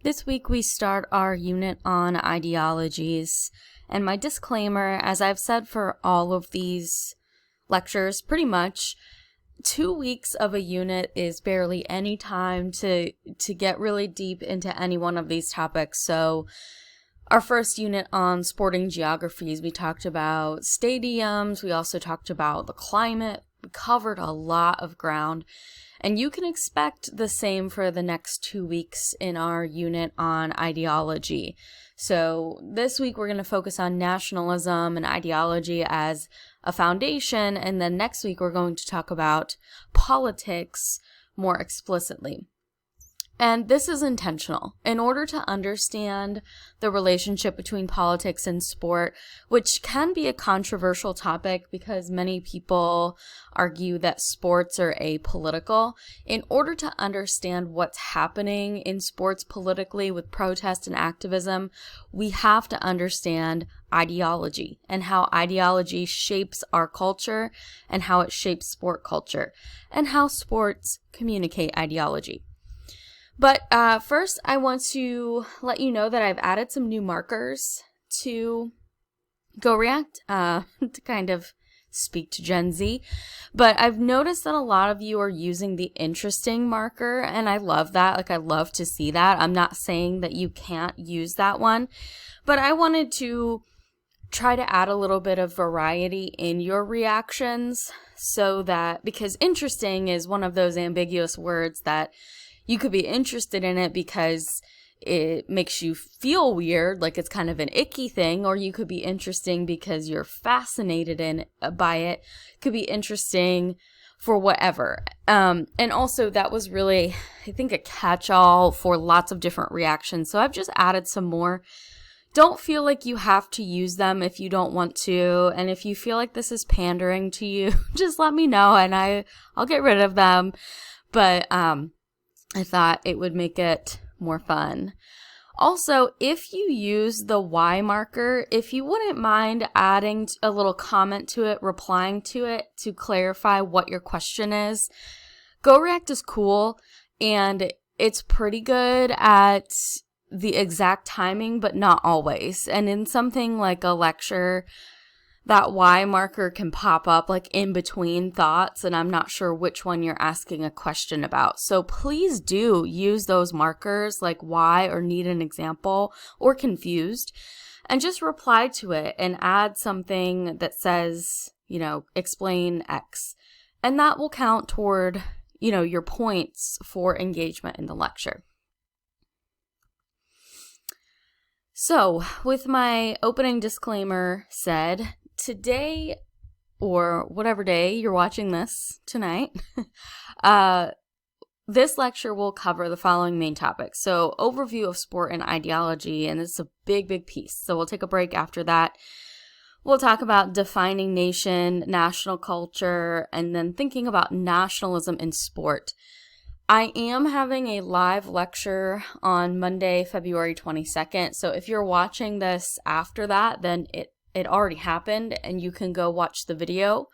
This week we start our unit on ideologies, and my disclaimer, as I've said for all of these lectures, pretty much 2 weeks of a unit is barely any time to get really deep into any one of these topics. So our first unit on sporting geographies, we talked about stadiums, we also talked about the climate, we covered a lot of ground. And you can expect the same for the next 2 weeks in our unit on ideology. So this week we're going to focus on nationalism and ideology as a foundation, and then next week we're going to talk about politics more explicitly. And this is intentional. In order to understand the relationship between politics and sport, which can be a controversial topic because many people argue that sports are apolitical, in order to understand what's happening in sports politically with protest and activism, we have to understand ideology and how ideology shapes our culture and how it shapes sport culture and how sports communicate ideology. But first, I want to let you know that I've added some new markers to GoReact to kind of speak to Gen Z. But I've noticed that a lot of you are using the interesting marker, and I love that. Like, I love to see that. I'm not saying that you can't use that one, but I wanted to try to add a little bit of variety in your reactions so that, because interesting is one of those ambiguous words that you could be interested in it because it makes you feel weird, like it's kind of an icky thing, or you could be interesting because you're fascinated by it. It could be interesting for whatever. And also that was really, I think, a catch-all for lots of different reactions. So I've just added some more. Don't feel like you have to use them if you don't want to. And if you feel like this is pandering to you, just let me know and I'll get rid of them. But I thought it would make it more fun. Also, if you use the Y marker, if you wouldn't mind adding a little comment to it, replying to it to clarify what your question is. GoReact is cool and it's pretty good at the exact timing, but not always. And in something like a lecture, that Y marker can pop up like in between thoughts, and I'm not sure which one you're asking a question about. So please do use those markers like Y or need an example or confused, and just reply to it and add something that says, explain X. And that will count toward, your points for engagement in the lecture. So with my opening disclaimer said, today, or whatever day you're watching this tonight, this lecture will cover the following main topics. So, overview of sport and ideology, and this is a big, big piece. So we'll take a break after that. We'll talk about defining nation, national culture, and then thinking about nationalism in sport. I am having a live lecture on Monday, February 22nd. So if you're watching this after that, then it already happened and you can go watch the video.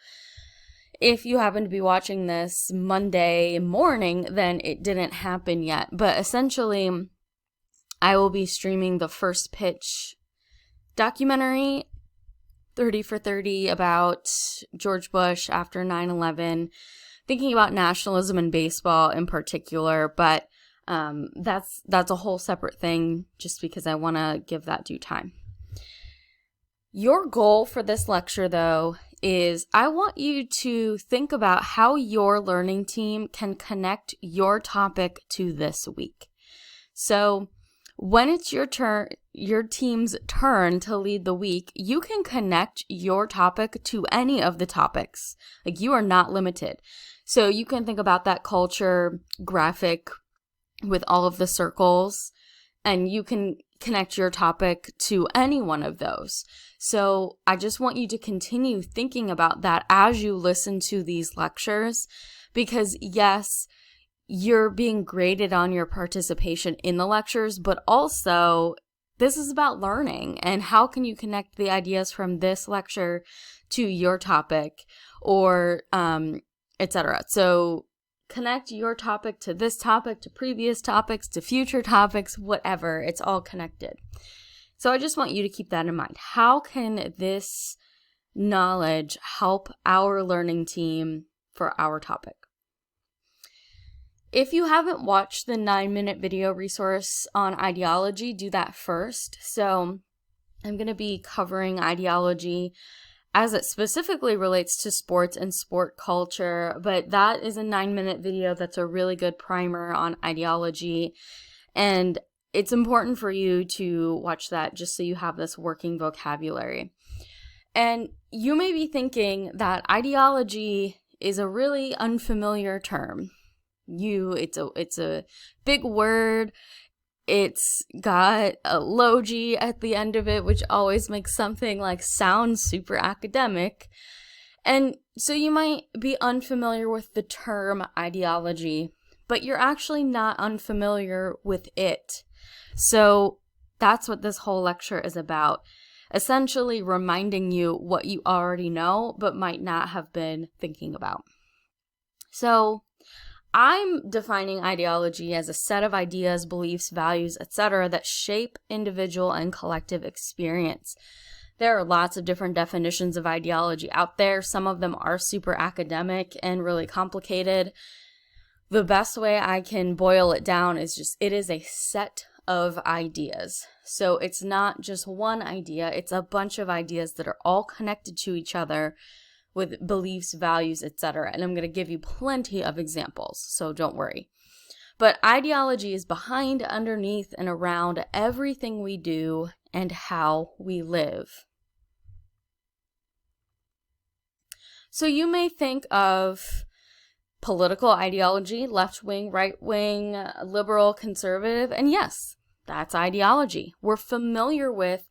If you happen to be watching this Monday morning, then it didn't happen yet. But essentially, I will be streaming the First Pitch documentary, 30 for 30, about George Bush after 9/11, thinking about nationalism in baseball in particular. But that's a whole separate thing just because I want to give that due time. Your goal for this lecture, though, is I want you to think about how your learning team can connect your topic to this week. So when it's your team's turn to lead the week, you can connect your topic to any of the topics. Like, you are not limited. So you can think about that culture graphic with all of the circles, and you can connect your topic to any one of those. So I just want you to continue thinking about that as you listen to these lectures, because yes, you're being graded on your participation in the lectures, but also this is about learning and how can you connect the ideas from this lecture to your topic or etc. So connect your topic to this topic, to previous topics, to future topics, whatever. It's all connected. So I just want you to keep that in mind. How can this knowledge help our learning team for our topic? If you haven't watched the 9-minute video resource on ideology, do that first. So I'm going to be covering ideology as it specifically relates to sports and sport culture, but that is a 9-minute video that's a really good primer on ideology, and it's important for you to watch that just so you have this working vocabulary. And you may be thinking that ideology is a really unfamiliar term. It's a big word. It's got a logi at the end of it, which always makes something like sound super academic. And so you might be unfamiliar with the term ideology, but you're actually not unfamiliar with it. So that's what this whole lecture is about. Essentially reminding you what you already know, but might not have been thinking about. So I'm defining ideology as a set of ideas, beliefs, values, etc. that shape individual and collective experience. There are lots of different definitions of ideology out there. Some of them are super academic and really complicated. The best way I can boil it down is just it is a set of ideas. So it's not just one idea, it's a bunch of ideas that are all connected to each other with beliefs, values, etc. And I'm going to give you plenty of examples, so don't worry. But ideology is behind, underneath, and around everything we do and how we live. So you may think of political ideology, left wing, right wing, liberal, conservative, and yes, that's ideology. We're familiar with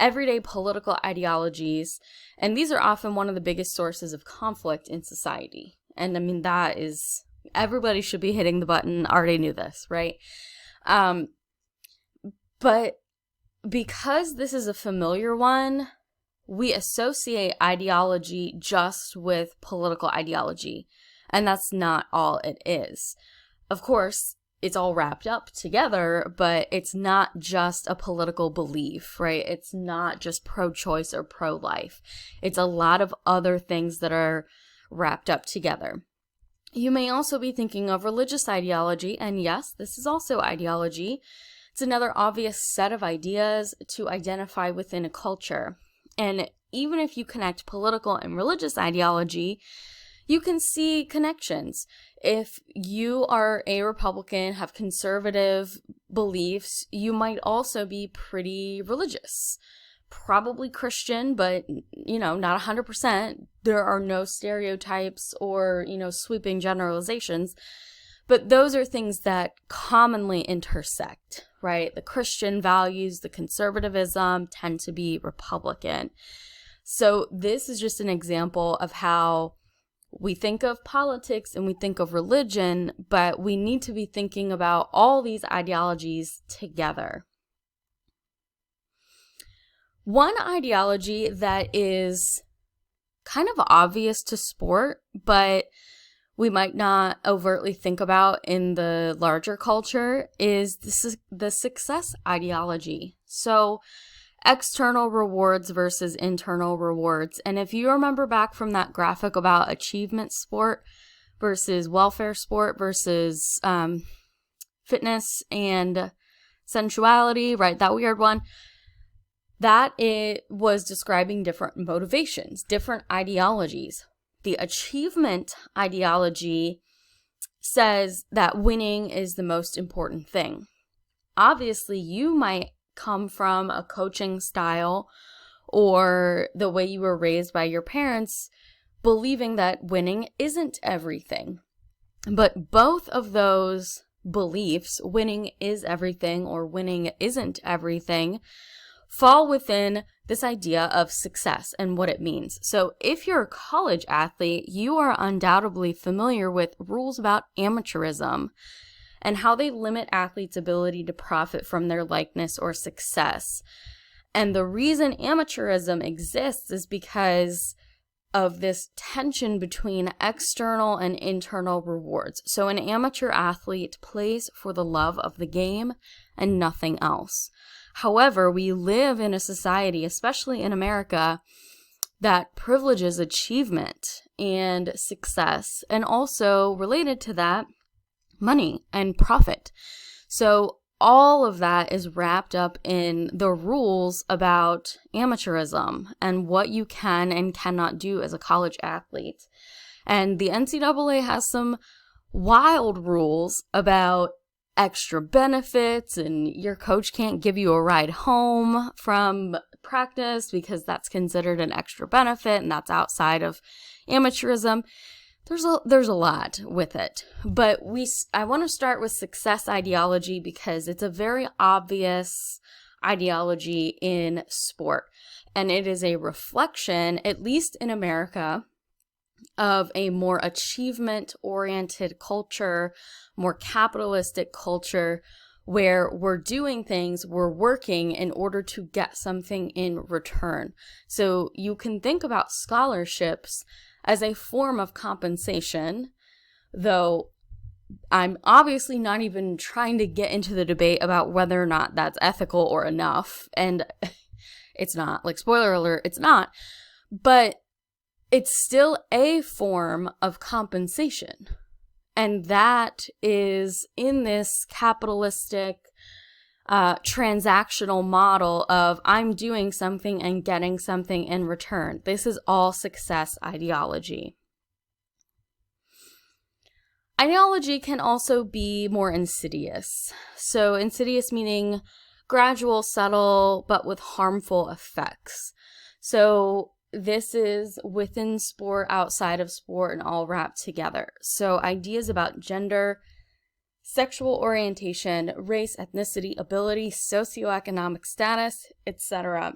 everyday political ideologies, and these are often one of the biggest sources of conflict in society. And I mean, that is, everybody should be hitting the button, already knew this, right? But because this is a familiar one, we associate ideology just with political ideology, and that's not all it is. Of course, it's all wrapped up together, but it's not just a political belief, right? It's not just pro-choice or pro-life. It's a lot of other things that are wrapped up together. You may also be thinking of religious ideology, and yes, this is also ideology. It's another obvious set of ideas to identify within a culture. And even if you connect political and religious ideology, you can see connections. If you are a Republican, have conservative beliefs, you might also be pretty religious. Probably Christian, but, not 100%. There are no stereotypes or, sweeping generalizations. But those are things that commonly intersect, right? The Christian values, the conservatism tend to be Republican. So this is just an example of how we think of politics and we think of religion, but we need to be thinking about all these ideologies together. One ideology that is kind of obvious to sport, but we might not overtly think about in the larger culture is the success ideology. So external rewards versus internal rewards. And if you remember back from that graphic about achievement sport versus welfare sport versus fitness and sensuality, right? That weird one. That it was describing different motivations, different ideologies. The achievement ideology says that winning is the most important thing. Obviously, you might come from a coaching style or the way you were raised by your parents, believing that winning isn't everything. But both of those beliefs, winning is everything or winning isn't everything, fall within this idea of success and what it means. So if you're a college athlete, you are undoubtedly familiar with rules about amateurism and how they limit athletes' ability to profit from their likeness or success. And the reason amateurism exists is because of this tension between external and internal rewards. So an amateur athlete plays for the love of the game and nothing else. However, we live in a society, especially in America, that privileges achievement and success, and also related to that, money and profit. So all of that is wrapped up in the rules about amateurism and what you can and cannot do as a college athlete. And the NCAA has some wild rules about extra benefits, and your coach can't give you a ride home from practice because that's considered an extra benefit, and that's outside of amateurism. There's a lot with it, but I want to start with success ideology because it's a very obvious ideology in sport, and it is a reflection, at least in America, of a more achievement-oriented culture, more capitalistic culture, where we're doing things, we're working in order to get something in return. So you can think about scholarships as a form of compensation, though I'm obviously not even trying to get into the debate about whether or not that's ethical or enough, and it's not. Like, spoiler alert, it's not. But it's still a form of compensation. And that is in this capitalistic transactional model of I'm doing something and getting something in return. This is all success ideology. Ideology can also be more insidious. So insidious meaning gradual, subtle, but with harmful effects. So this is within sport, outside of sport, and all wrapped together. So ideas about gender, sexual orientation, race, ethnicity, ability, socioeconomic status, etc.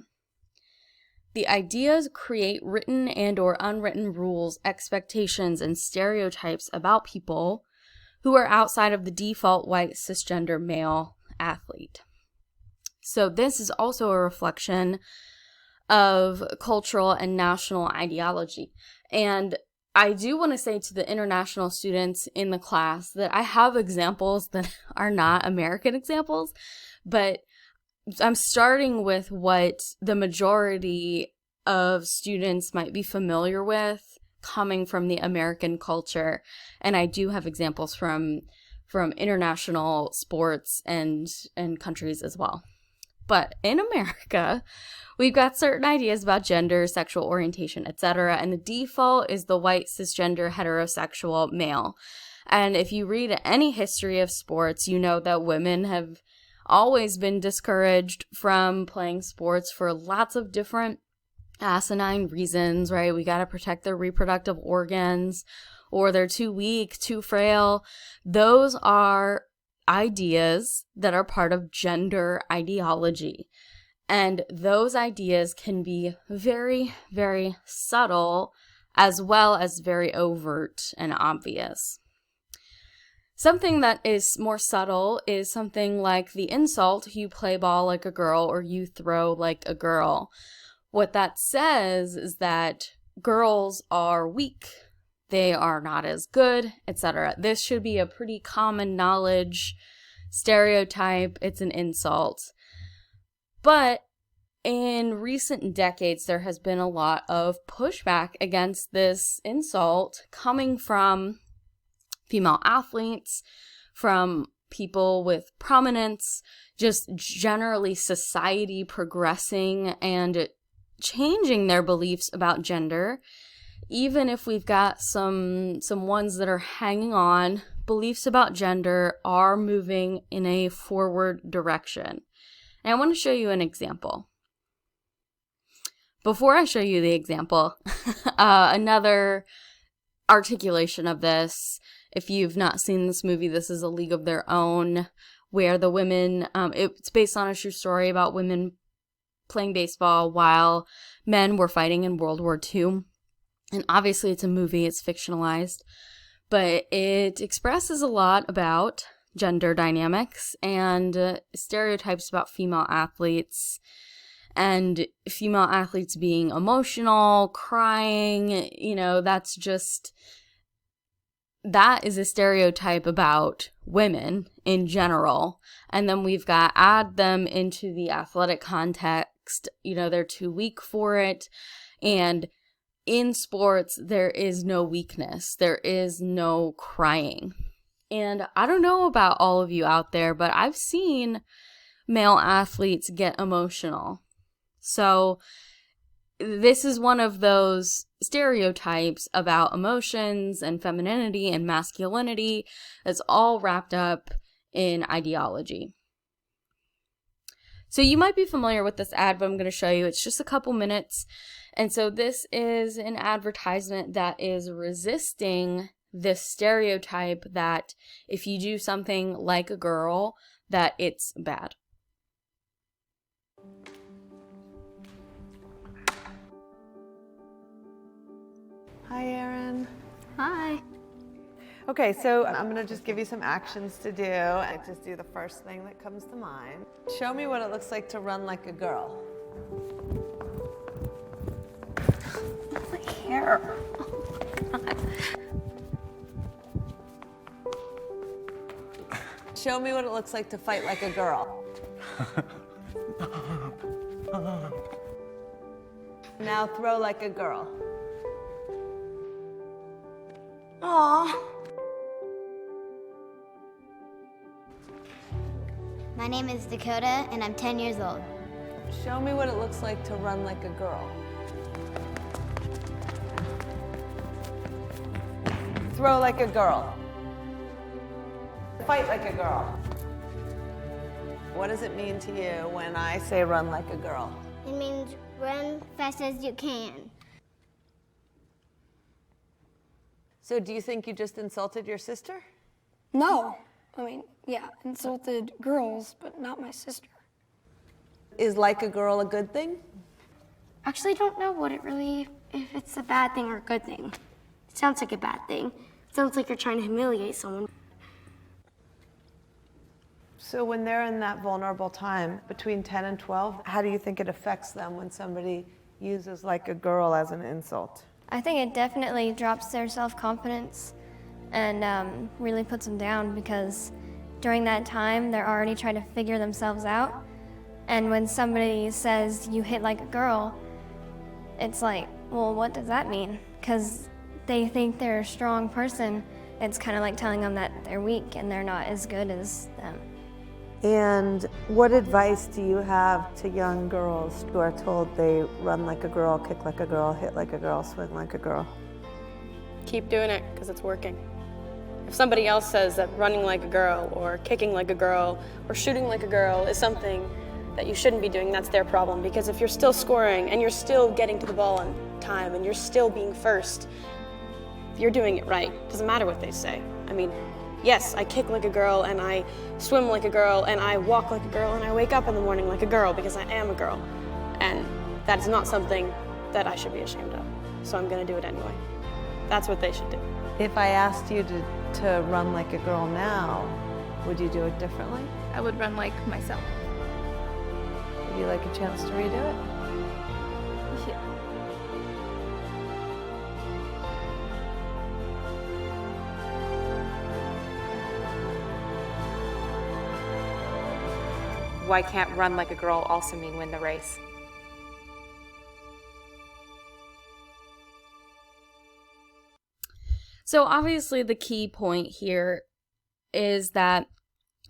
The ideas create written and or unwritten rules, expectations, and stereotypes about people who are outside of the default white cisgender male athlete. So this is also a reflection of cultural and national ideology. And I do want to say to the international students in the class that I have examples that are not American examples, but I'm starting with what the majority of students might be familiar with coming from the American culture. And I do have examples from international sports and countries as well. But in America, we've got certain ideas about gender, sexual orientation, etc. And the default is the white, cisgender, heterosexual male. And if you read any history of sports, you know that women have always been discouraged from playing sports for lots of different asinine reasons, right? We got to protect their reproductive organs, or they're too weak, too frail. Those are ideas that are part of gender ideology. And those ideas can be very, very subtle as well as very overt and obvious. Something that is more subtle is something like the insult, you play ball like a girl or you throw like a girl. What that says is that girls are weak, they are not as good, etc. This should be a pretty common knowledge stereotype. It's an insult. But in recent decades, there has been a lot of pushback against this insult coming from female athletes, from people with prominence, just generally society progressing and changing their beliefs about gender. Even if we've got some ones that are hanging on, beliefs about gender are moving in a forward direction. And I want to show you an example. Before I show you the example, another articulation of this, if you've not seen this movie, this is A League of Their Own, where the women, it's based on a true story about women playing baseball while men were fighting in World War II. And obviously it's a movie, it's fictionalized, but it expresses a lot about gender dynamics and stereotypes about female athletes. and female athletes being emotional, crying, that is a stereotype about women in general. And then we've got add them into the athletic context, they're too weak for it. And in sports, there is no weakness. There is no crying. And I don't know about all of you out there, but I've seen male athletes get emotional. So this is one of those stereotypes about emotions and femininity and masculinity that's all wrapped up in ideology. So you might be familiar with this ad, but I'm going to show you. It's just a couple minutes. And so this is an advertisement that is resisting this stereotype that if you do something like a girl, that it's bad. Hi, Erin. Hi. Okay, so I'm going to just give you some actions to do. And just do the first thing that comes to mind. Show me what it looks like to run like a girl. My hair. Show me what it looks like to fight like a girl. Now throw like a girl. Aww. My name is Dakota, and I'm 10 years old. Show me what it looks like to run like a girl. Throw like a girl. Fight like a girl. What does it mean to you when I say run like a girl? It means run fast as you can. So do you think you just insulted your sister? No. I mean, yeah, insulted girls, but not my sister. Is like a girl a good thing? Actually, don't know if it's a bad thing or a good thing. It sounds like a bad thing. It sounds like you're trying to humiliate someone. So when they're in that vulnerable time between 10 and 12, how do you think it affects them when somebody uses like a girl as an insult? I think it definitely drops their self-confidence and really puts them down, because during that time, they're already trying to figure themselves out. And when somebody says you hit like a girl, it's like, well, what does that mean? Because they think they're a strong person. It's kind of like telling them that they're weak and they're not as good as them. And what advice do you have to young girls who are told they run like a girl, kick like a girl, hit like a girl, swing like a girl? Keep doing it, because it's working. If somebody else says that running like a girl or kicking like a girl or shooting like a girl is something that you shouldn't be doing, that's their problem. Because if you're still scoring and you're still getting to the ball on time and you're still being first, you're doing it right. Doesn't matter what they say. I mean, yes, I kick like a girl and I swim like a girl and I walk like a girl and I wake up in the morning like a girl because I am a girl. And that is not something that I should be ashamed of. So I'm gonna do it anyway. That's what they should do. If I asked you to run like a girl now, would you do it differently? I would run like myself. Would you like a chance to redo it? Yeah. Why can't run like a girl also mean win the race? So obviously the key point here is that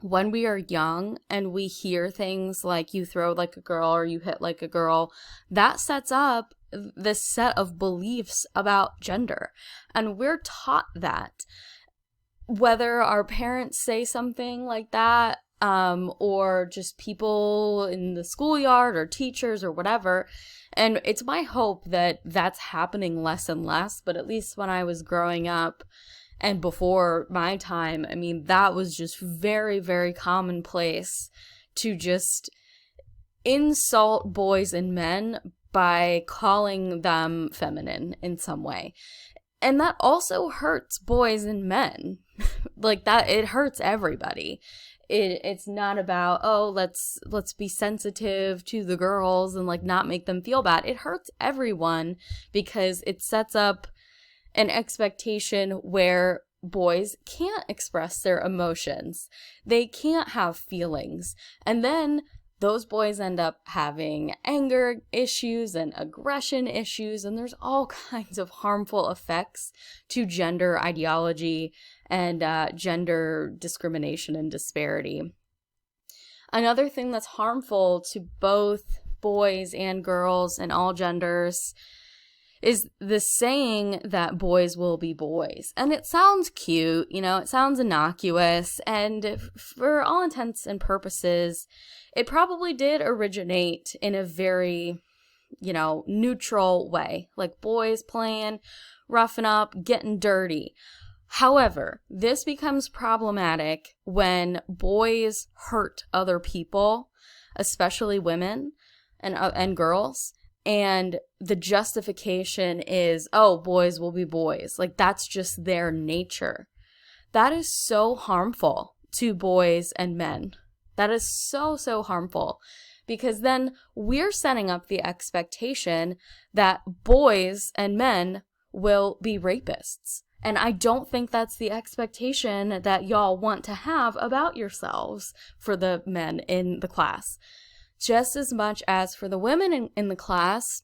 when we are young and we hear things like you throw like a girl or you hit like a girl, that sets up this set of beliefs about gender. And we're taught that. Whether our parents say something like that, or just people in the schoolyard or teachers or whatever. And it's my hope that that's happening less and less, but at least when I was growing up and before my time, I mean, that was just very, very commonplace to just insult boys and men by calling them feminine in some way. And that also hurts boys and men. Like that, it hurts everybody. It's not about, oh, let's be sensitive to the girls and like not make them feel bad. It hurts everyone because it sets up an expectation where boys can't express their emotions. They can't have feelings. And then those boys end up having anger issues and aggression issues, and there's all kinds of harmful effects to gender ideology and gender discrimination and disparity. Another thing that's harmful to both boys and girls and all genders is the saying that boys will be boys. And it sounds cute, it sounds innocuous, and for all intents and purposes, it probably did originate in a very, neutral way, like boys playing, roughing up, getting dirty. However, this becomes problematic when boys hurt other people, especially women and girls, and the justification is, oh, boys will be boys. Like, that's just their nature. That is so harmful to boys and men. That is so, so harmful, because then we're setting up the expectation that boys and men will be rapists. And I don't think that's the expectation that y'all want to have about yourselves for the men in the class. Just as much as for the women in the class,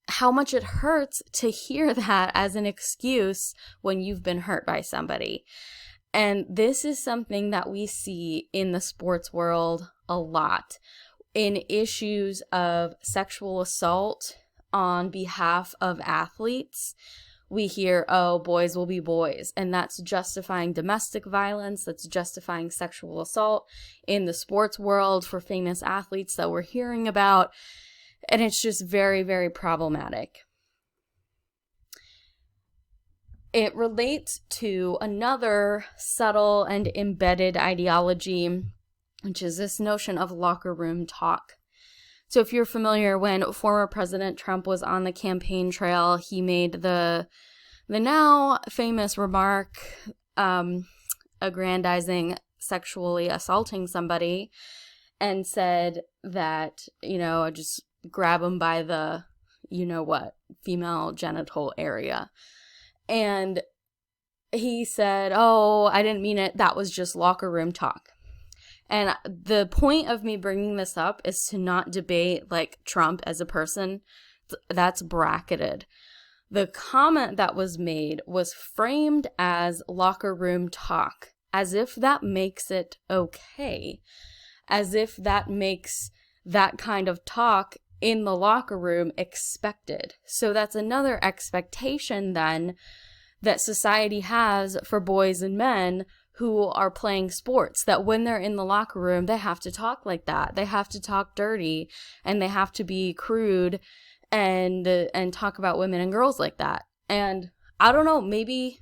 how much it hurts to hear that as an excuse when you've been hurt by somebody. And this is something that we see in the sports world a lot. In issues of sexual assault on behalf of athletes, we hear, oh, boys will be boys. And that's justifying domestic violence. That's justifying sexual assault in the sports world for famous athletes that we're hearing about. And it's just very, very problematic. It relates to another subtle and embedded ideology, which is this notion of locker room talk. So if you're familiar, when former President Trump was on the campaign trail, he made the now famous remark, aggrandizing sexually assaulting somebody, and said that, just grab them by the, female genital area. And he said, oh, I didn't mean it. That was just locker room talk. And the point of me bringing this up is to not debate like Trump as a person. That's bracketed. The comment that was made was framed as locker room talk, as if that makes it okay, as if that makes that kind of talk in the locker room expected. So that's another expectation then that society has for boys and men who are playing sports, that when they're in the locker room, they have to talk like that. They have to talk dirty, and they have to be crude and talk about women and girls like that. And I don't know, maybe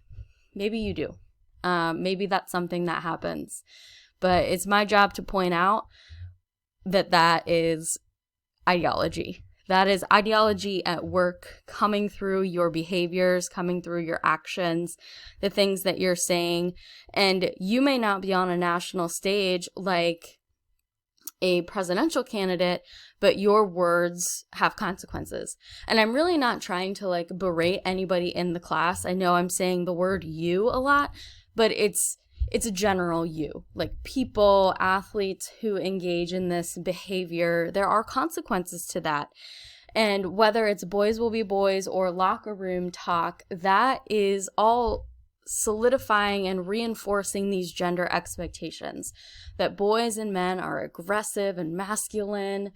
you do. Maybe that's something that happens. But it's my job to point out that is ideology. That is ideology at work, coming through your behaviors, coming through your actions, the things that you're saying. And you may not be on a national stage like a presidential candidate, but your words have consequences. And I'm really not trying to like berate anybody in the class. I know I'm saying the word you a lot, but it's a general you. Like people, athletes who engage in this behavior, there are consequences to that. And whether it's boys will be boys or locker room talk, that is all solidifying and reinforcing these gender expectations that boys and men are aggressive and masculine.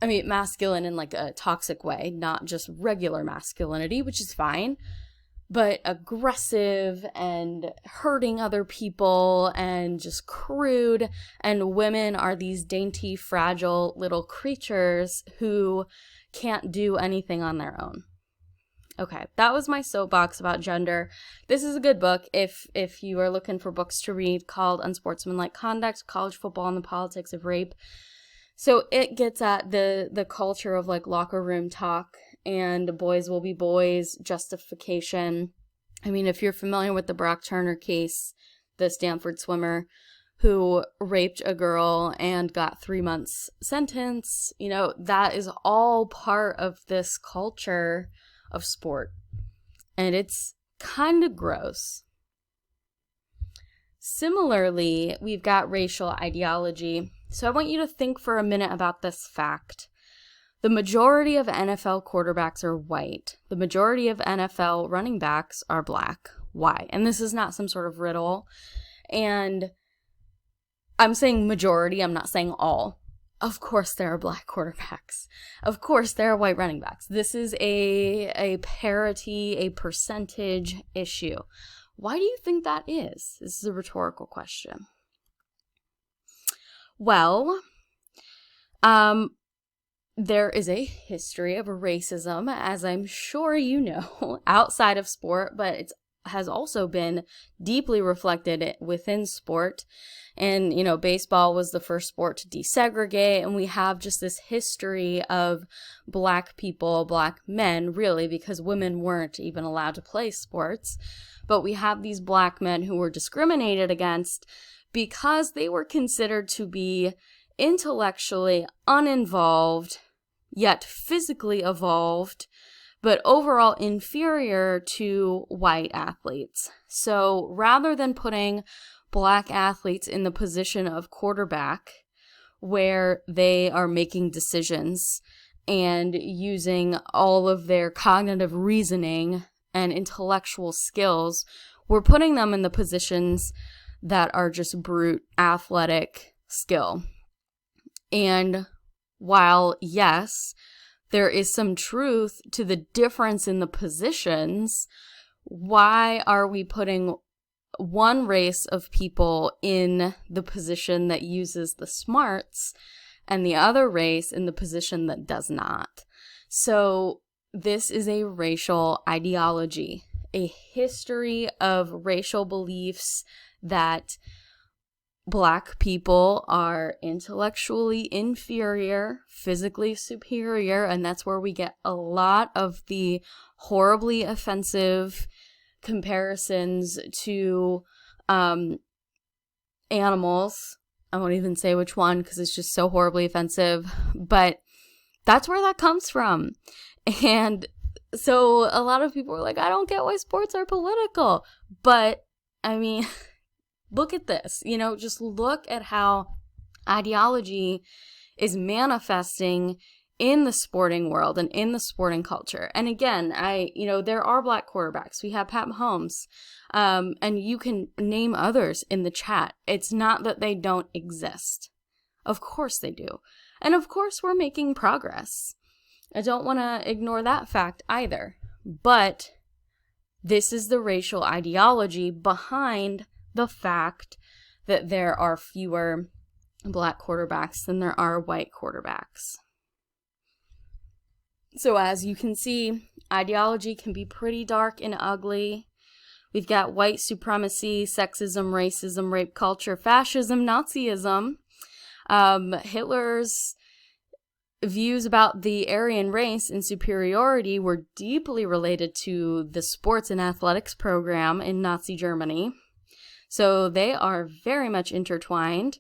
I mean, masculine in like a toxic way, not just regular masculinity, which is fine, but aggressive and hurting other people and just crude. And women are these dainty, fragile little creatures who can't do anything on their own. Okay, that was my soapbox about gender. This is a good book if you are looking for books to read, called Unsportsmanlike Conduct, College Football and the Politics of Rape. So it gets at the culture of like locker room talk and boys will be boys justification. I mean, if you're familiar with the Brock Turner case, the Stanford swimmer who raped a girl and got 3 months sentence. You know, that is all part of this culture of sport. And it's kind of gross. Similarly, we've got racial ideology. So I want you to think for a minute about this fact. The majority of NFL quarterbacks are white. The majority of NFL running backs are black. Why? And this is not some sort of riddle. And I'm saying majority, I'm not saying all. Of course there are black quarterbacks. Of course there are white running backs. This is a parity, a percentage issue. Why do you think that is? This is a rhetorical question. Well, there is a history of racism, as I'm sure you know, outside of sport, but it has also been deeply reflected within sport. And, you know, baseball was the first sport to desegregate, and we have just this history of black people, black men, really, because women weren't even allowed to play sports. But we have these black men who were discriminated against because they were considered to be intellectually uninvolved, yet physically evolved, but overall inferior to white athletes. So rather than putting black athletes in the position of quarterback, where they are making decisions and using all of their cognitive reasoning and intellectual skills, we're putting them in the positions that are just brute athletic skill. And while, yes, there is some truth to the difference in the positions, why are we putting one race of people in the position that uses the smarts and the other race in the position that does not? So this is a racial ideology, a history of racial beliefs that black people are intellectually inferior, physically superior, and that's where we get a lot of the horribly offensive comparisons to animals. I won't even say which one because it's just so horribly offensive, but that's where that comes from. And so a lot of people are like, I don't get why sports are political. But I mean, look at this, you know, just look at how ideology is manifesting in the sporting world and in the sporting culture. And again, there are black quarterbacks. We have Pat Mahomes, and you can name others in the chat. It's not that they don't exist. Of course they do. And of course we're making progress. I don't want to ignore that fact either. But this is the racial ideology behind the fact that there are fewer black quarterbacks than there are white quarterbacks. So as you can see, ideology can be pretty dark and ugly. We've got white supremacy, sexism, racism, rape culture, fascism, Nazism. Hitler's views about the Aryan race and superiority were deeply related to the sports and athletics program in Nazi Germany. So they are very much intertwined.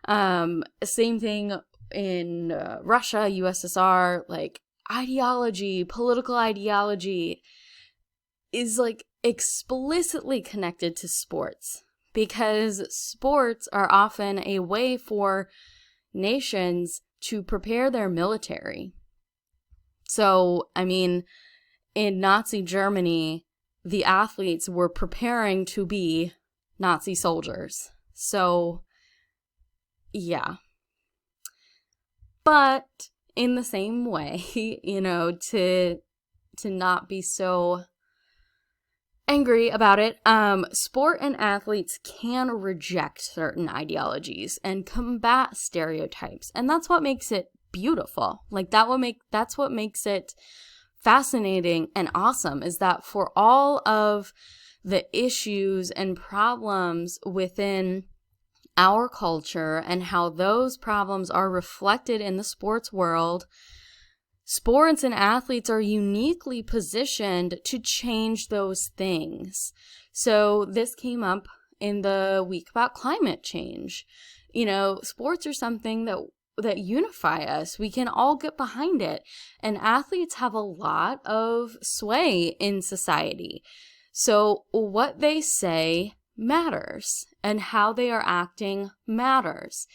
Same thing in Russia, USSR, like ideology, political ideology is like explicitly connected to sports because sports are often a way for nations to prepare their military. So, I mean, in Nazi Germany, the athletes were preparing to be Nazi soldiers. So, yeah. But in the same way, you know, to not be so angry about it, sport and athletes can reject certain ideologies and combat stereotypes, and that's what makes it beautiful. Like that's what makes it fascinating and awesome, is that for all of the issues and problems within our culture and how those problems are reflected in the sports world, sports and athletes are uniquely positioned to change those things. So this came up in the week about climate change. You know, sports are something that unify us. We can all get behind it. And athletes have a lot of sway in society. So what they say matters, and how they are acting matters.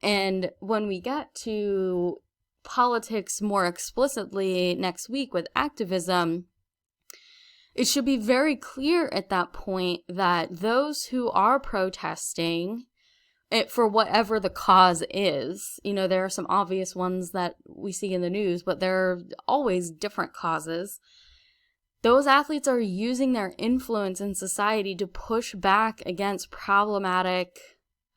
And when we get to politics more explicitly next week with activism, it should be very clear at that point that those who are protesting it for whatever the cause is, you know, there are some obvious ones that we see in the news, but there are always different causes. Those athletes are using their influence in society to push back against problematic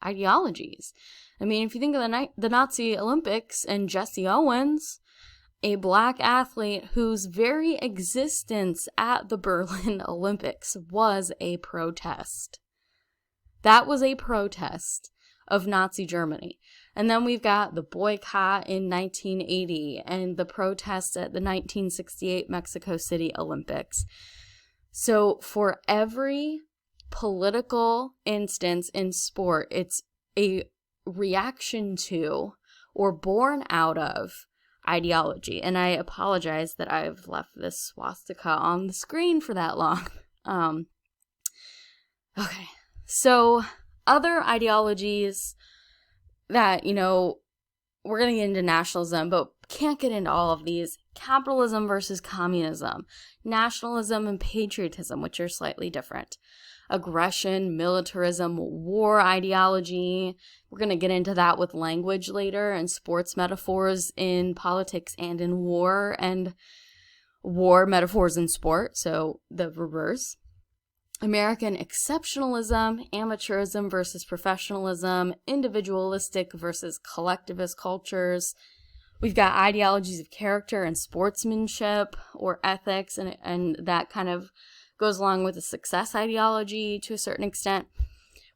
ideologies. I mean, if you think of the Nazi Olympics and Jesse Owens, a black athlete whose very existence at the Berlin Olympics was a protest. That was a protest of Nazi Germany. And then we've got the boycott in 1980 and the protest at the 1968 Mexico City Olympics. So for every political instance in sport, it's a reaction to or born out of ideology. And I apologize that I've left this swastika on the screen for that long. Okay, so other ideologies that, you know, we're going to get into nationalism, but can't get into all of these. Capitalism versus communism, nationalism and patriotism, which are slightly different. Aggression, militarism, war ideology. We're going to get into that with language later, and sports metaphors in politics and in war, and war metaphors in sport, so the reverse. American exceptionalism, amateurism versus professionalism, individualistic versus collectivist cultures. We've got ideologies of character and sportsmanship or ethics, and that kind of goes along with the success ideology to a certain extent.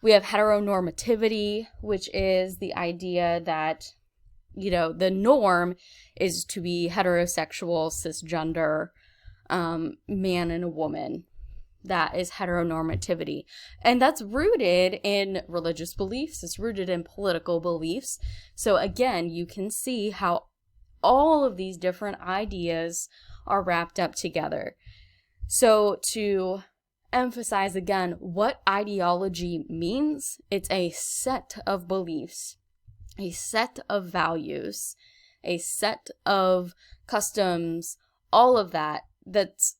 We have heteronormativity, which is the idea that, you know, the norm is to be heterosexual, cisgender, man and a woman. That is heteronormativity. And that's rooted in religious beliefs. It's rooted in political beliefs. So again, you can see how all of these different ideas are wrapped up together. So to emphasize again what ideology means, it's a set of beliefs, a set of values, a set of customs, all of that. That's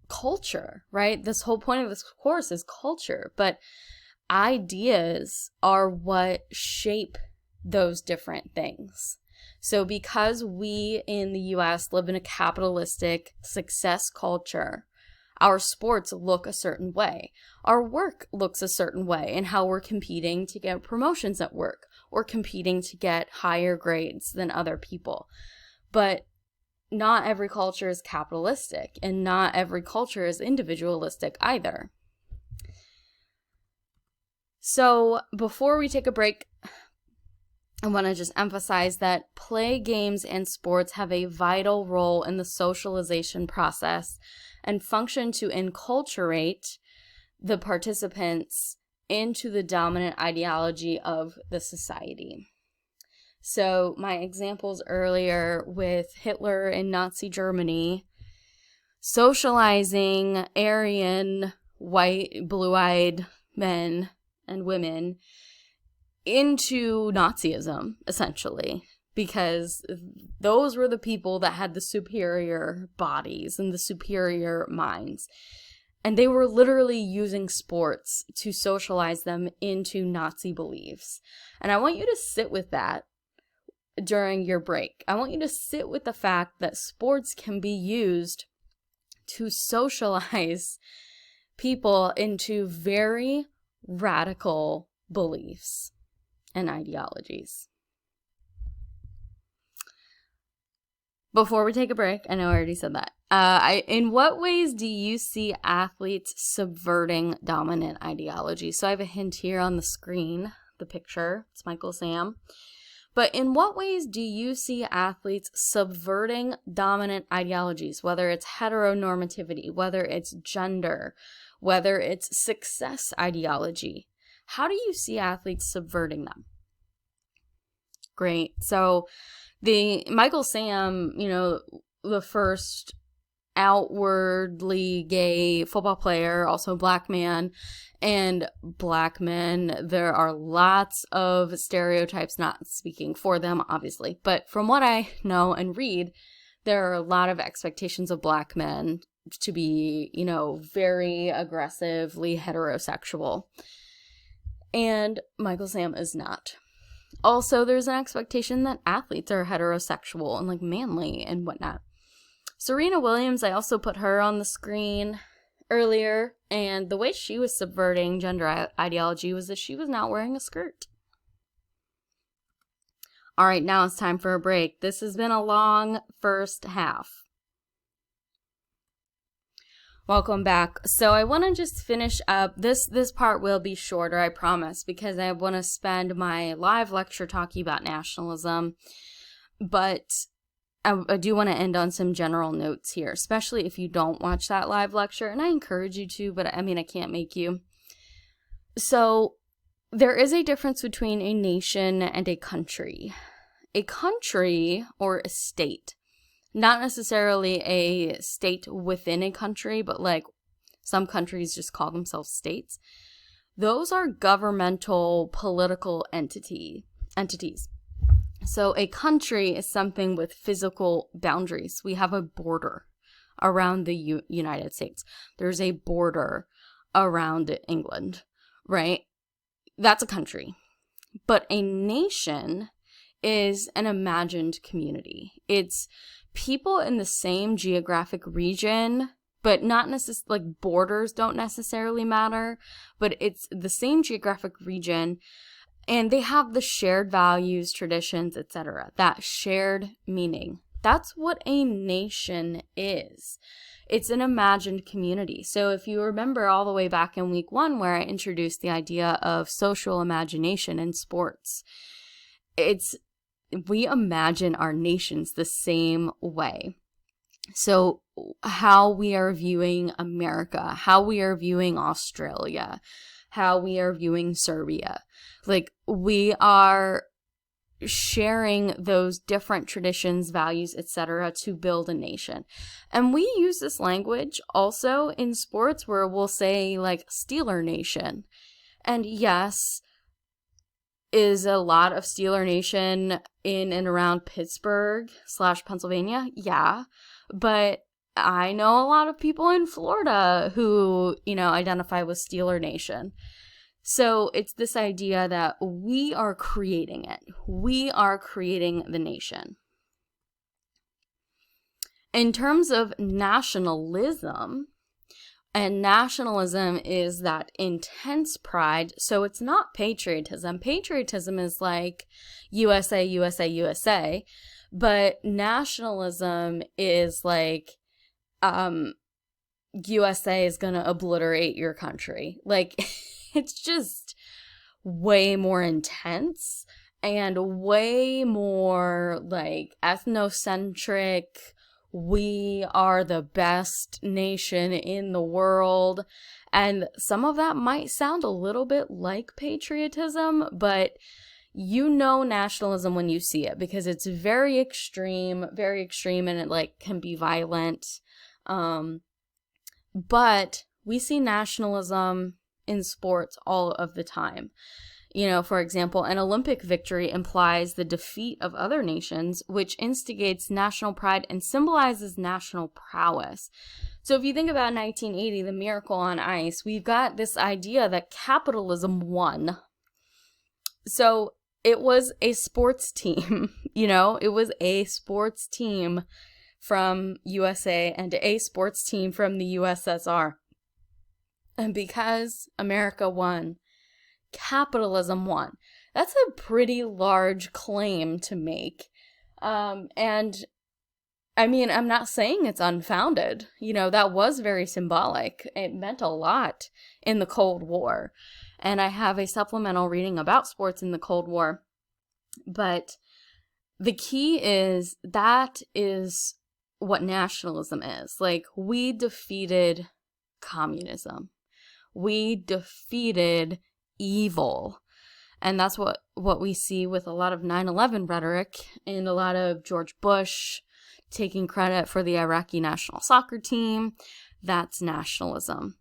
culture, right? This whole point of this course is culture, but ideas are what shape those different things. So because we in the US live in a capitalistic success culture, our sports look a certain way. Our work looks a certain way, and how we're competing to get promotions at work or competing to get higher grades than other people. But not every culture is capitalistic, and not every culture is individualistic either. So before we take a break, I want to just emphasize that play, games, and sports have a vital role in the socialization process and function to enculturate the participants into the dominant ideology of the society. So my examples earlier with Hitler in Nazi Germany, socializing Aryan, white, blue-eyed men and women into Nazism, essentially, because those were the people that had the superior bodies and the superior minds. And they were literally using sports to socialize them into Nazi beliefs. And I want you to sit with that during your break. I want you to sit with the fact that sports can be used to socialize people into very radical beliefs and ideologies. Before we take a break, I know I already said that. In what ways do you see athletes subverting dominant ideology? So I have a hint here on the screen, the picture. It's Michael Sam. But in what ways do you see athletes subverting dominant ideologies, whether it's heteronormativity, whether it's gender, whether it's success ideology? How do you see athletes subverting them? Great. So the Michael Sam, the first outwardly gay football player, also a black man, and black men, there are lots of stereotypes, not speaking for them, obviously, but from what I know and read, there are a lot of expectations of black men to be, very aggressively heterosexual. And Michael Sam is not. Also, there's an expectation that athletes are heterosexual and manly and whatnot. Serena Williams, I also put her on the screen earlier, and the way she was subverting gender ideology was that she was not wearing a skirt. All right, now it's time for a break. This has been a long first half. Welcome back. So I want to just finish up. This part will be shorter, I promise, because I want to spend my live lecture talking about nationalism. But I do want to end on some general notes here, especially if you don't watch that live lecture. And I encourage you to, but I can't make you. So there is a difference between a nation and a country. A country, or a state, not necessarily a state within a country, but some countries just call themselves states. Those are governmental political entities. So a country is something with physical boundaries. We have a border around the United States. There's a border around England, right? That's a country. But a nation is an imagined community. It's people in the same geographic region, but not necessarily, borders don't necessarily matter, but it's the same geographic region, and they have the shared values, traditions, etc. That shared meaning. That's what a nation is. It's an imagined community. So if you remember all the way back in week 1 where I introduced the idea of social imagination in sports, we imagine our nations the same way. So how we are viewing America, how we are viewing Australia, how we are viewing Serbia. We are sharing those different traditions, values, etc. to build a nation. And we use this language also in sports where we'll say Steeler Nation. And yes, is a lot of Steeler Nation in and around Pittsburgh / Pennsylvania? Yeah. But I know a lot of people in Florida who, identify with Steeler Nation. So it's this idea that we are creating it. We are creating the nation. In terms of nationalism, and nationalism is that intense pride. So it's not patriotism. Patriotism is USA, USA, USA. But nationalism is USA is going to obliterate your country. It's just way more intense and way more ethnocentric. We are the best nation in the world. And some of that might sound a little bit like patriotism, but nationalism when you see it because it's very extreme, and it can be violent. But we see nationalism in sports all of the time. For example, an Olympic victory implies the defeat of other nations, which instigates national pride and symbolizes national prowess. So if you think about 1980, the Miracle on Ice, we've got this idea that capitalism won. So it was a sports team, it was a sports team from USA and a sports team from the USSR. And because America won, capitalism won. That's a pretty large claim to make. And I'm not saying it's unfounded. That was very symbolic. It meant a lot in the Cold War. And I have a supplemental reading about sports in the Cold War. But the key is that is what nationalism is. We defeated communism. We defeated evil. And that's what we see with a lot of 9/11 rhetoric and a lot of George Bush taking credit for the Iraqi national soccer team. That's nationalism.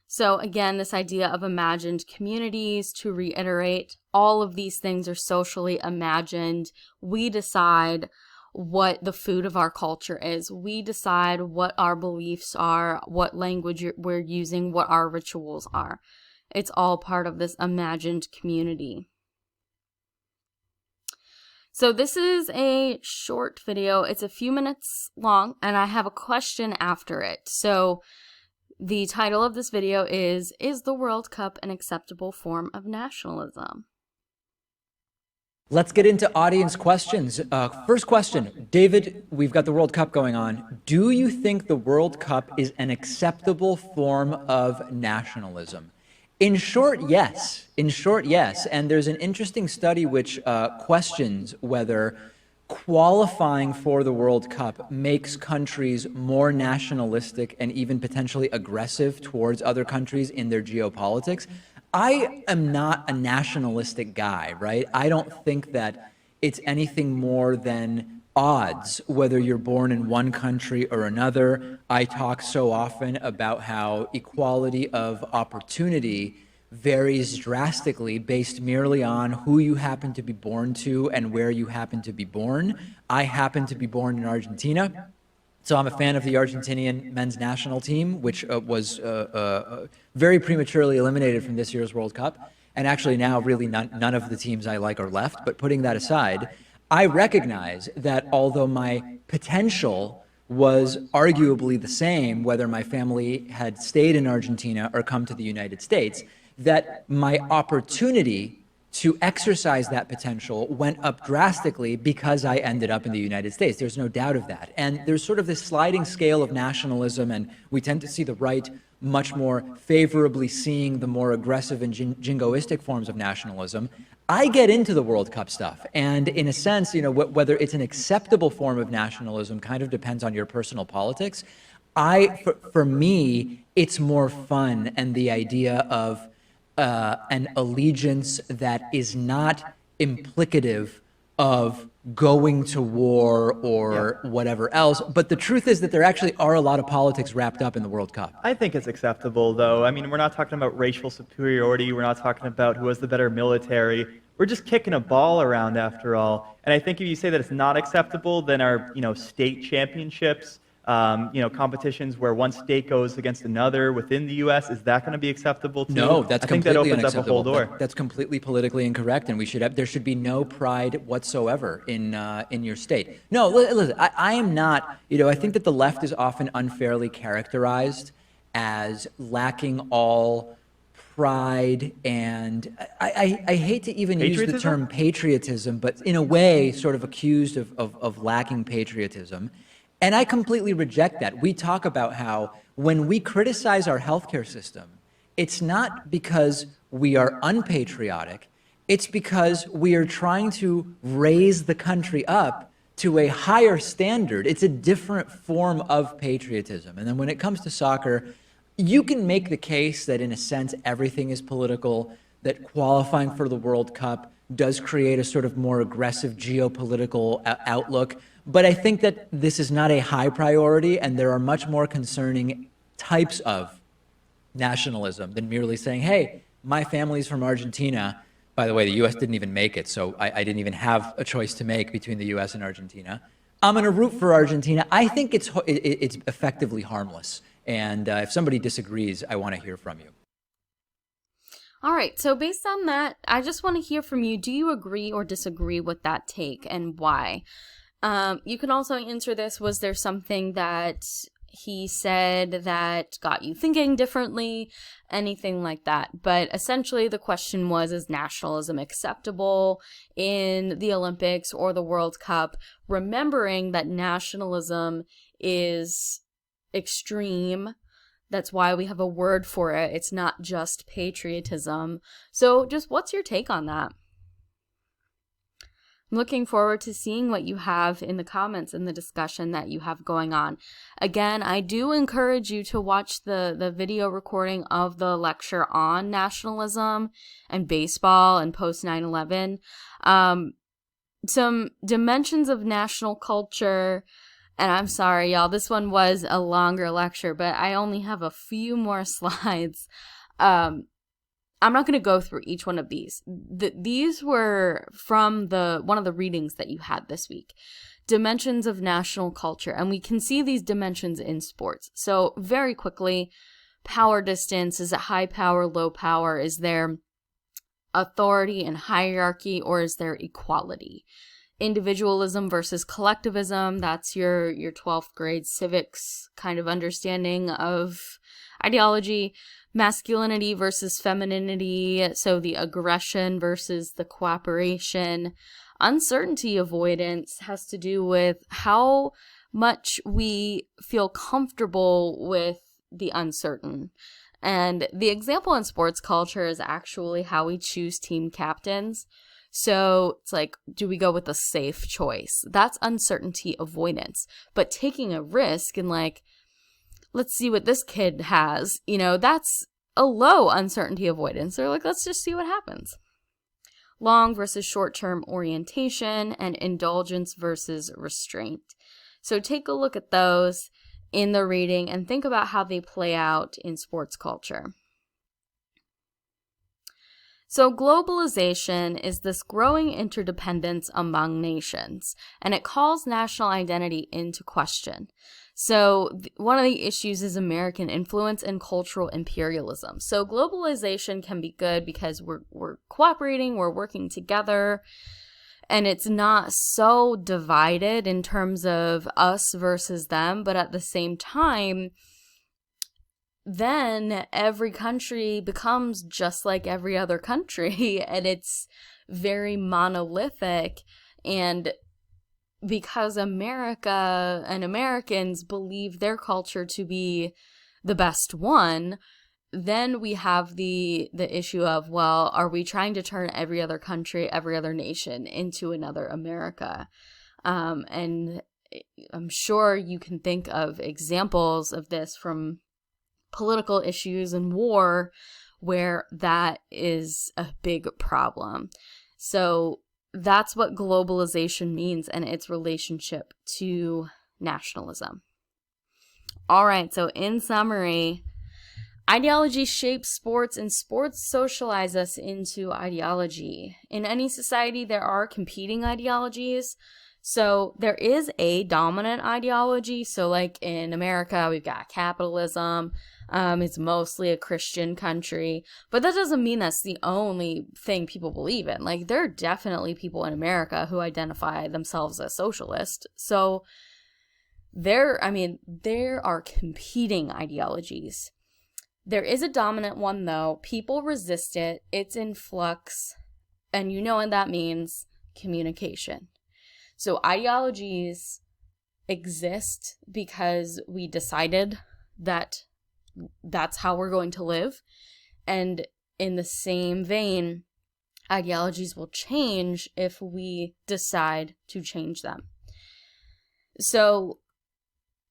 So again, this idea of imagined communities, to reiterate, all of these things are socially imagined. We decide what the food of our culture is. We decide what our beliefs are, what language we're using, what our rituals are. It's all part of this imagined community. So this is a short video. It's a few minutes long, and I have a question after it. So the title of this video is the World Cup an acceptable form of nationalism? Let's get into audience questions. First question, David, we've got the World Cup going on. Do you think the World Cup is an acceptable form of nationalism? In short, yes. In short, yes. And there's an interesting study which questions whether qualifying for the World Cup makes countries more nationalistic and even potentially aggressive towards other countries in their geopolitics. I am not a nationalistic guy, right? I don't think that it's anything more than odds, whether you're born in one country or another. I talk so often about how equality of opportunity varies drastically based merely on who you happen to be born to and where you happen to be born. I happen to be born in Argentina, so I'm a fan of the Argentinian men's national team, which was very prematurely eliminated from this year's World Cup. And actually now really none of the teams I like are left. But putting that aside, I recognize that although my potential was arguably the same, whether my family had stayed in Argentina or come to the United States, that my opportunity to exercise that potential went up drastically because I ended up in the United States. There's no doubt of that. And there's sort of this sliding scale of nationalism, and we tend to see the right much more favorably seeing the more aggressive and jingoistic forms of nationalism. I get into the World Cup stuff, and in a sense, you know, whether it's an acceptable form of nationalism kind of depends on your personal politics. For me, it's more fun, and the idea of an allegiance that is not implicative of going to war or whatever else. But the truth is that there actually are a lot of politics wrapped up in the World Cup. I think it's acceptable, though. I mean, we're not talking about racial superiority. We're not talking about who has the better military. We're just kicking a ball around after all. And I think if you say that it's not acceptable, then our, state championships, competitions where one state goes against another within the U.S., is that going to be acceptable too? No, that's completely unacceptable. I think that opens up a whole door. That's completely politically incorrect, and there should be no pride whatsoever in your state. No, listen, I am not. I think that the left is often unfairly characterized as lacking all pride, and I hate to even use the term patriotism, but in a way, sort of accused of lacking patriotism. And I completely reject that. We talk about how when we criticize our healthcare system, it's not because we are unpatriotic, it's because we are trying to raise the country up to a higher standard. It's a different form of patriotism. And then when it comes to soccer, you can make the case that in a sense everything is political, that qualifying for the World Cup does create a sort of more aggressive geopolitical outlook. But I think that this is not a high priority, and there are much more concerning types of nationalism than merely saying, hey, my family's from Argentina. By the way, the U.S. didn't even make it, so I didn't even have a choice to make between the U.S. and Argentina. I'm going to root for Argentina. I think it's effectively harmless. And if somebody disagrees, I want to hear from you. All right, so based on that, I just want to hear from you. Do you agree or disagree with that take, and why? You can also answer this. Was there something that he said that got you thinking differently? Anything like that. But essentially the question was, is nationalism acceptable in the Olympics or the World Cup? Remembering that nationalism is extreme. That's why we have a word for it. It's not just patriotism. So just what's your take on that? I'm looking forward to seeing what you have in the comments and the discussion that you have going on. Again, I do encourage you to watch the video recording of the lecture on nationalism and baseball and post 9/11. Some dimensions of national culture, and I'm sorry, y'all, this one was a longer lecture, but I only have a few more slides. I'm not going to go through each one of these. These were from one of the readings that you had this week. Dimensions of national culture. And we can see these dimensions in sports. So very quickly, power distance. Is it high power, low power? Is there authority and hierarchy, or is there equality? Individualism versus collectivism. That's your 12th grade civics kind of understanding of ideology. Masculinity versus femininity, so the aggression versus the cooperation. Uncertainty avoidance has to do with how much we feel comfortable with the uncertain. And the example in sports culture is actually how we choose team captains. So it's like, do we go with a safe choice? That's uncertainty avoidance. But taking a risk and like, let's see what this kid has, that's a low uncertainty avoidance. They're like, let's just see what happens. Long versus short-term orientation, and indulgence versus restraint. So take a look at those in the reading and think about how they play out in sports culture. So globalization is this growing interdependence among nations, and it calls national identity into question. So one of the issues is American influence and cultural imperialism. So globalization can be good because we're cooperating, we're working together, and it's not so divided in terms of us versus them, but at the same time, then every country becomes just like every other country, and it's very monolithic. And because America and Americans believe their culture to be the best one, then we have the issue of, well, are we trying to turn every other country, every other nation into another America? And I'm sure you can think of examples of this from political issues and war where that is a big problem. So that's what globalization means and its relationship to nationalism. All right, so in summary, ideology shapes sports and sports socialize us into ideology. In any society, there are competing ideologies. So there is a dominant ideology. So like in America, we've got capitalism. It's mostly a Christian country, but that doesn't mean that's the only thing people believe in. Like, there are definitely people in America who identify themselves as socialist. So there are competing ideologies. There is a dominant one, though. People resist it. It's in flux. And you know what that means? Communication. So ideologies exist because we decided that that's how we're going to live. And in the same vein, ideologies will change if we decide to change them. So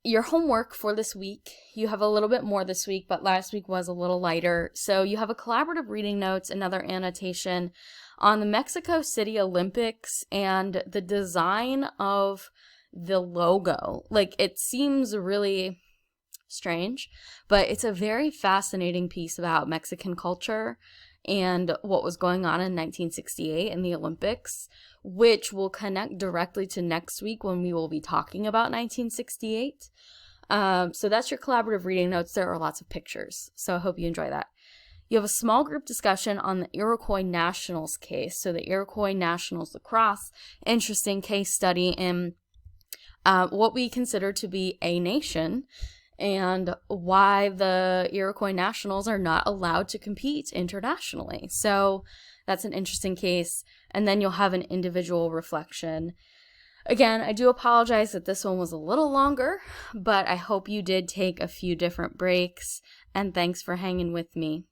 your homework for this week, you have a little bit more this week, but last week was a little lighter. So you have a collaborative reading notes, another annotation on the Mexico City Olympics and the design of the logo. Like, it seems really strange, but it's a very fascinating piece about Mexican culture and what was going on in 1968 in the Olympics, which will connect directly to next week when we will be talking about 1968. So that's your collaborative reading notes. There are lots of pictures, so I hope you enjoy that. You have a small group discussion on the Iroquois Nationals case. So the Iroquois Nationals lacrosse, interesting case study in what we consider to be a nation and why the Iroquois Nationals are not allowed to compete internationally. So that's an interesting case. And then you'll have an individual reflection. Again, I do apologize that this one was a little longer, but I hope you did take a few different breaks, and thanks for hanging with me.